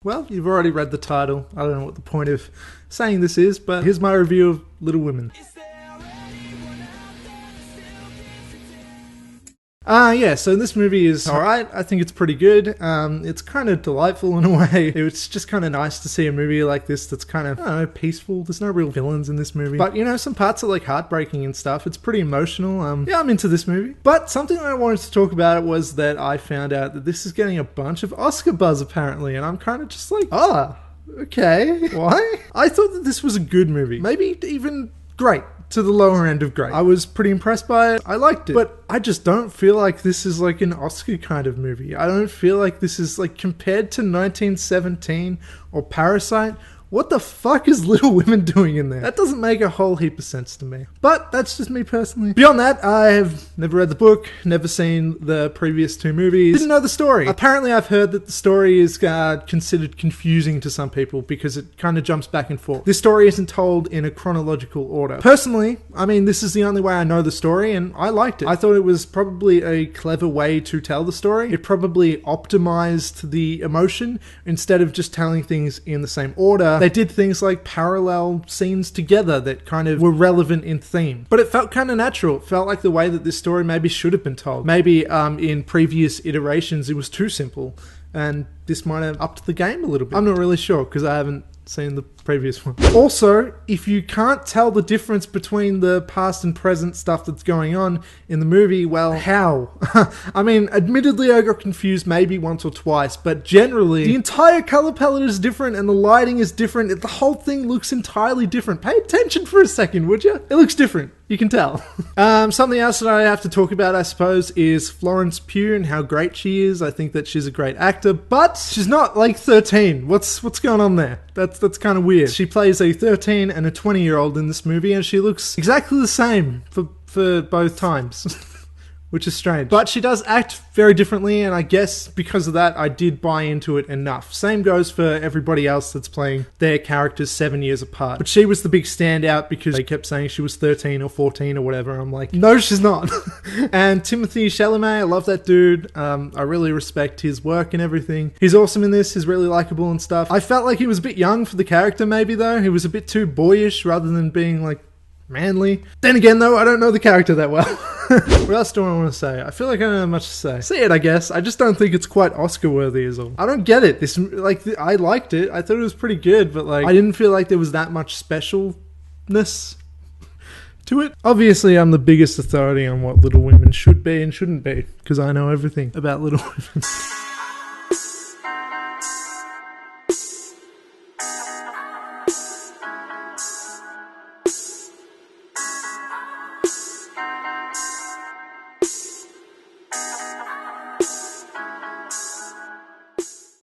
Well, you've already read the title. I don't know what the point of saying this is, but here's my review of Little Women. Yeah, so this movie is alright. I think it's pretty good. It's kind of delightful in a way. It's just kind of nice to see a movie like this that's kind of, I don't know, peaceful. There's no real villains in this movie. But, you know, some parts are like heartbreaking and stuff. It's pretty emotional. Yeah, I'm into this movie. But something that I wanted to talk about was that I found out that this is getting a bunch of Oscar buzz apparently. And I'm kind of just like, okay. Why? I thought that this was a good movie. Maybe even great. To the lower end of great. I was pretty impressed by it. I liked it. But I just don't feel like this is like an Oscar kind of movie. I don't feel like this is like compared to 1917 or Parasite. What the fuck is Little Women doing in there? That doesn't make a whole heap of sense to me. But that's just me personally. Beyond that, I have never read the book, never seen the previous two movies, didn't know the story. Apparently I've heard that the story is considered confusing to some people because it kind of jumps back and forth. This story isn't told in a chronological order. Personally, I mean, this is the only way I know the story and I liked it. I thought it was probably a clever way to tell the story. It probably optimized the emotion instead of just telling things in the same order. They did things like parallel scenes together that kind of were relevant in theme. But it felt kind of natural. It felt like the way that this story maybe should have been told. Maybe in previous iterations it was too simple and this might have upped the game a little bit. I'm not really sure because I haven't seen the previous one. Also, if you can't tell the difference between the past and present stuff that's going on in the movie, well, how? I mean, admittedly I got confused maybe once or twice, but generally the entire color palette is different and the lighting is different. The whole thing looks entirely different. Pay attention for a second, would you? It looks different. You can tell. Something else that I have to talk about, I suppose, is Florence Pugh and how great she is. I think that she's a great actor, but she's not like 13. What's going on there? That's kind of weird. She plays a 13 and a 20-year-old in this movie, and she looks exactly the same for both times. Which is strange. But she does act very differently, and I guess because of that, I did buy into it enough. Same goes for everybody else that's playing their characters 7 years apart. But she was the big standout because they kept saying she was 13 or 14 or whatever. I'm like, no, she's not. And Timothée Chalamet, I love that dude. I really respect his work and everything. He's awesome in this. He's really likable and stuff. I felt like he was a bit young for the character maybe, though. He was a bit too boyish rather than being, like, manly. Then again, though, I don't know the character that well. What else do I want to say? I feel like I don't have much to say. See it, I guess. I just don't think it's quite Oscar-worthy is all. I don't get it. I liked it. I thought it was pretty good, but I didn't feel like there was that much specialness to it. Obviously, I'm the biggest authority on what Little Women should be and shouldn't be, because I know everything about Little Women.